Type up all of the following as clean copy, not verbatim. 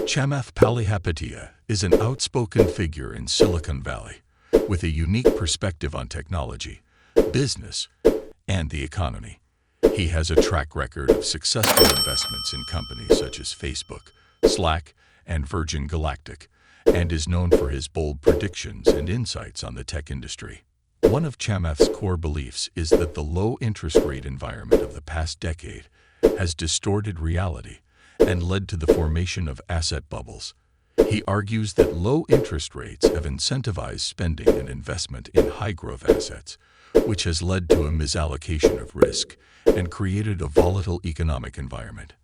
Chamath Palihapitiya is an outspoken figure in Silicon Valley with a unique perspective on technology, business, and the economy. He has a track record of successful investments in companies such as Facebook, Slack, and Virgin Galactic, and is known for his bold predictions and insights on the tech industry. One of Chamath's core beliefs is that the low interest rate environment of the past decade has distorted reality and led to the formation of asset bubbles. He argues that low interest rates have incentivized spending and investment in high-growth assets, which has led to a misallocation of risk and created a volatile economic environment.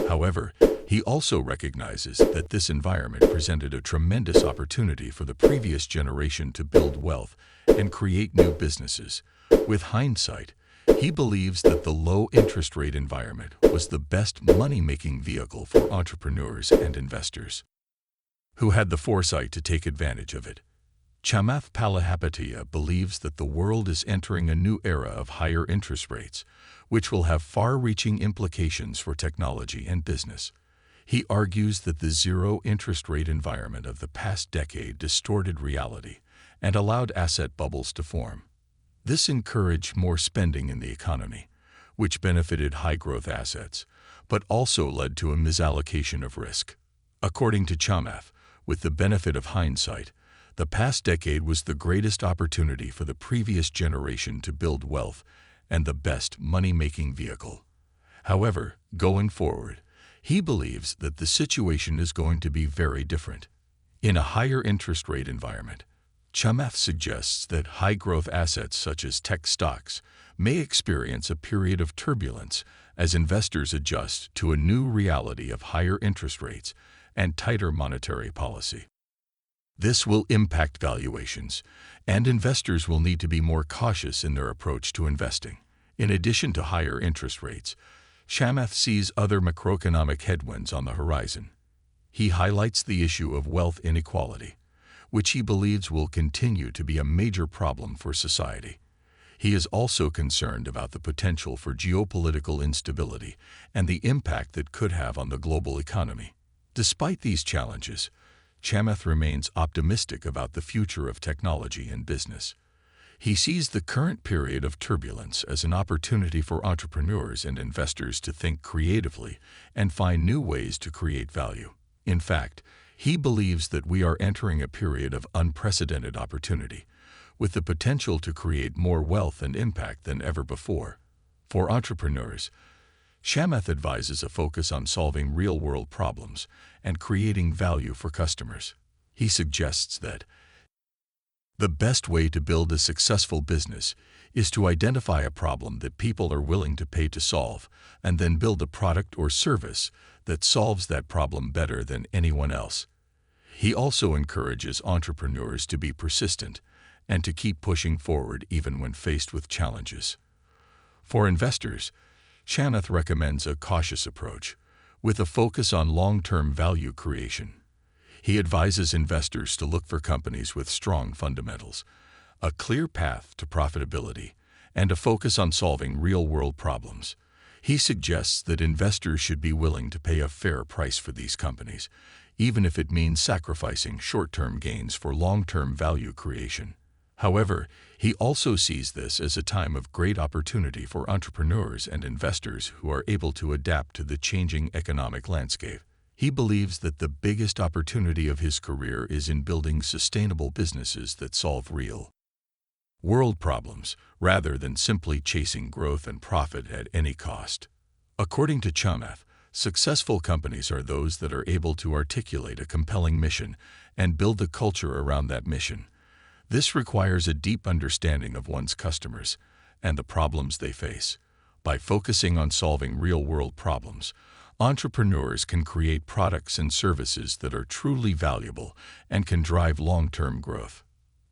However, he also recognizes that this environment presented a tremendous opportunity for the previous generation to build wealth and create new businesses. With hindsight, he believes that the low interest rate environment was the best money-making vehicle for entrepreneurs and investors who had the foresight to take advantage of it. Chamath Palihapitiya believes that the world is entering a new era of higher interest rates, which will have far-reaching implications for technology and business. He argues that the zero interest rate environment of the past decade distorted reality and allowed asset bubbles to form. This encouraged more spending in the economy, which benefited high-growth assets, but also led to a misallocation of risk. According to Chamath, with the benefit of hindsight, the past decade was the greatest opportunity for the previous generation to build wealth and the best money-making vehicle. However, going forward, he believes that the situation is going to be very different. In a higher interest rate environment, Chamath suggests that high-growth assets such as tech stocks may experience a period of turbulence as investors adjust to a new reality of higher interest rates and tighter monetary policy. This will impact valuations, and investors will need to be more cautious in their approach to investing. In addition to higher interest rates, Chamath sees other macroeconomic headwinds on the horizon. He highlights the issue of wealth inequality, which he believes will continue to be a major problem for society. He is also concerned about the potential for geopolitical instability and the impact that could have on the global economy. Despite these challenges, Chamath remains optimistic about the future of technology and business. He sees the current period of turbulence as an opportunity for entrepreneurs and investors to think creatively and find new ways to create value. In fact, he believes that we are entering a period of unprecedented opportunity, with the potential to create more wealth and impact than ever before. For entrepreneurs, Chamath advises a focus on solving real-world problems and creating value for customers. He suggests that the best way to build a successful business is to identify a problem that people are willing to pay to solve, and then build a product or service that solves that problem better than anyone else. He also encourages entrepreneurs to be persistent and to keep pushing forward even when faced with challenges. For investors, Chamath recommends a cautious approach, with a focus on long-term value creation. He advises investors to look for companies with strong fundamentals, a clear path to profitability, and a focus on solving real-world problems. He suggests that investors should be willing to pay a fair price for these companies, even if it means sacrificing short-term gains for long-term value creation. However, he also sees this as a time of great opportunity for entrepreneurs and investors who are able to adapt to the changing economic landscape. He believes that the biggest opportunity of his career is in building sustainable businesses that solve real-world problems, rather than simply chasing growth and profit at any cost. According to Chamath, successful companies are those that are able to articulate a compelling mission and build a culture around that mission. This requires a deep understanding of one's customers and the problems they face. By focusing on solving real-world problems, entrepreneurs can create products and services that are truly valuable and can drive long-term growth.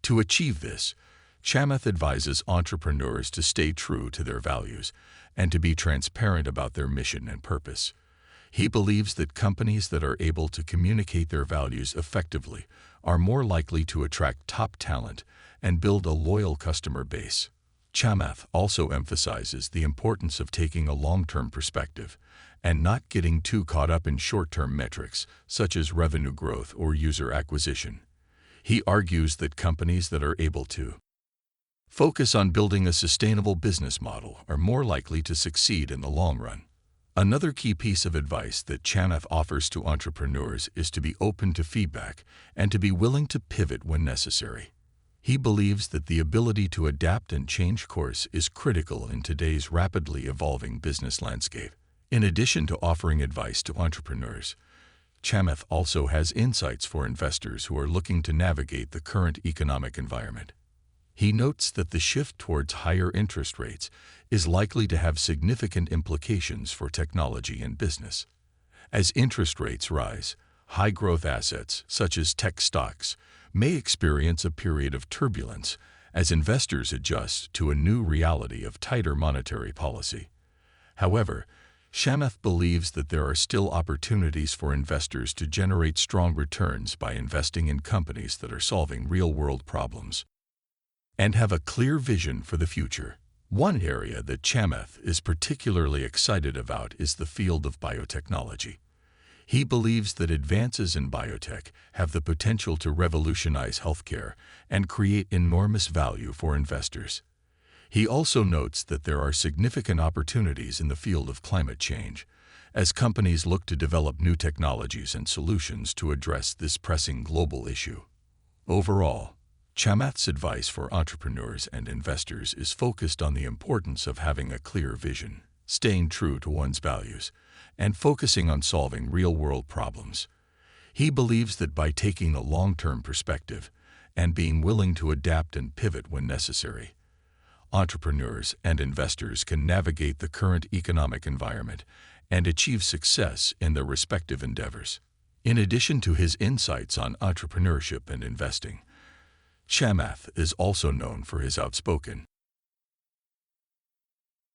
To achieve this, Chamath advises entrepreneurs to stay true to their values and to be transparent about their mission and purpose. He believes that companies that are able to communicate their values effectively are more likely to attract top talent and build a loyal customer base. Chamath also emphasizes the importance of taking a long-term perspective and not getting too caught up in short-term metrics such as revenue growth or user acquisition. He argues that companies that are able to focus on building a sustainable business model are more likely to succeed in the long run. Another key piece of advice that Chamath offers to entrepreneurs is to be open to feedback and to be willing to pivot when necessary. He believes that the ability to adapt and change course is critical in today's rapidly evolving business landscape. In addition to offering advice to entrepreneurs, Chamath also has insights for investors who are looking to navigate the current economic environment. He notes that the shift towards higher interest rates is likely to have significant implications for technology and business. As interest rates rise, high-growth assets, such as tech stocks, may experience a period of turbulence as investors adjust to a new reality of tighter monetary policy. However, Chamath believes that there are still opportunities for investors to generate strong returns by investing in companies that are solving real-world problems and have a clear vision for the future. One area that Chamath is particularly excited about is the field of biotechnology. He believes that advances in biotech have the potential to revolutionize healthcare and create enormous value for investors. He also notes that there are significant opportunities in the field of climate change, as companies look to develop new technologies and solutions to address this pressing global issue. Overall, Chamath's advice for entrepreneurs and investors is focused on the importance of having a clear vision, staying true to one's values, and focusing on solving real-world problems. He believes that by taking a long-term perspective and being willing to adapt and pivot when necessary, entrepreneurs and investors can navigate the current economic environment and achieve success in their respective endeavors. In addition to his insights on entrepreneurship and investing, Chamath is also known for his outspoken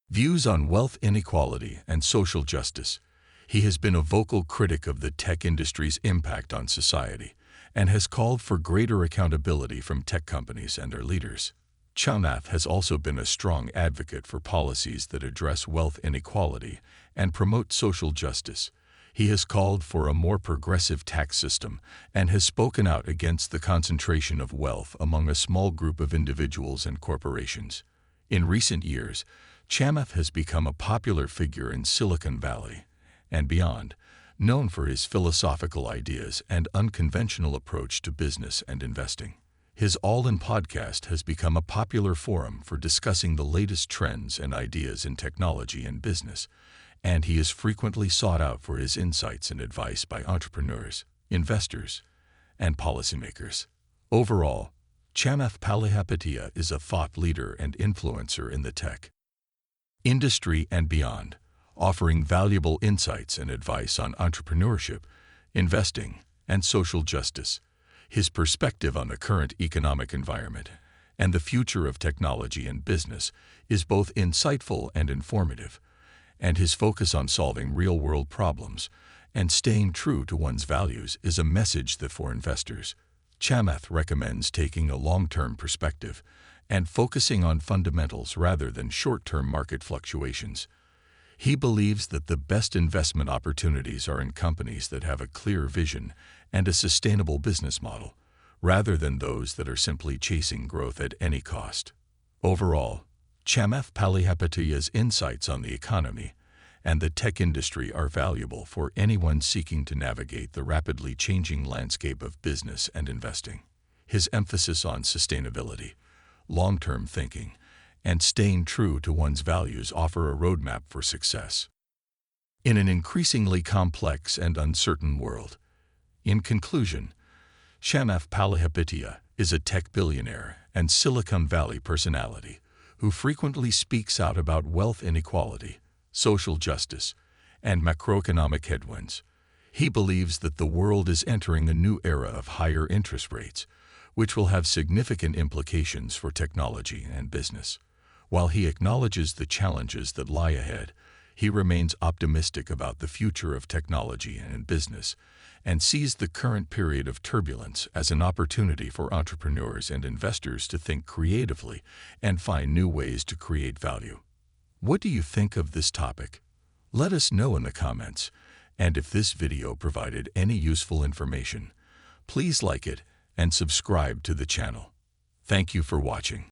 views on wealth inequality and social justice. He has been a vocal critic of the tech industry's impact on society and has called for greater accountability from tech companies and their leaders. Chamath has also been a strong advocate for policies that address wealth inequality and promote social justice. He has called for a more progressive tax system and has spoken out against the concentration of wealth among a small group of individuals and corporations. In recent years, Chamath has become a popular figure in Silicon Valley and beyond, known for his philosophical ideas and unconventional approach to business and investing. His All In podcast has become a popular forum for discussing the latest trends and ideas in technology and business, and he is frequently sought out for his insights and advice by entrepreneurs, investors, and policymakers. Overall, Chamath Palihapitiya is a thought leader and influencer in the tech industry and beyond, offering valuable insights and advice on entrepreneurship, investing, and social justice. His perspective on the current economic environment and the future of technology and business is both insightful and informative, and his focus on solving real-world problems and staying true to one's values is a message that for investors, Chamath recommends taking a long-term perspective and focusing on fundamentals rather than short-term market fluctuations. He believes that the best investment opportunities are in companies that have a clear vision and a sustainable business model, rather than those that are simply chasing growth at any cost. Overall, Chamath Palihapitiya's insights on the economy and the tech industry are valuable for anyone seeking to navigate the rapidly changing landscape of business and investing. His emphasis on sustainability, long-term thinking, and staying true to one's values offer a roadmap for success in an increasingly complex and uncertain world. In conclusion, Chamath Palihapitiya is a tech billionaire and Silicon Valley personality who frequently speaks out about wealth inequality, social justice, and macroeconomic headwinds. He believes that the world is entering a new era of higher interest rates, which will have significant implications for technology and business. While he acknowledges the challenges that lie ahead, he remains optimistic about the future of technology and business and sees the current period of turbulence as an opportunity for entrepreneurs and investors to think creatively and find new ways to create value. What do you think of this topic? Let us know in the comments, and if this video provided any useful information, please like it and subscribe to the channel. Thank you for watching.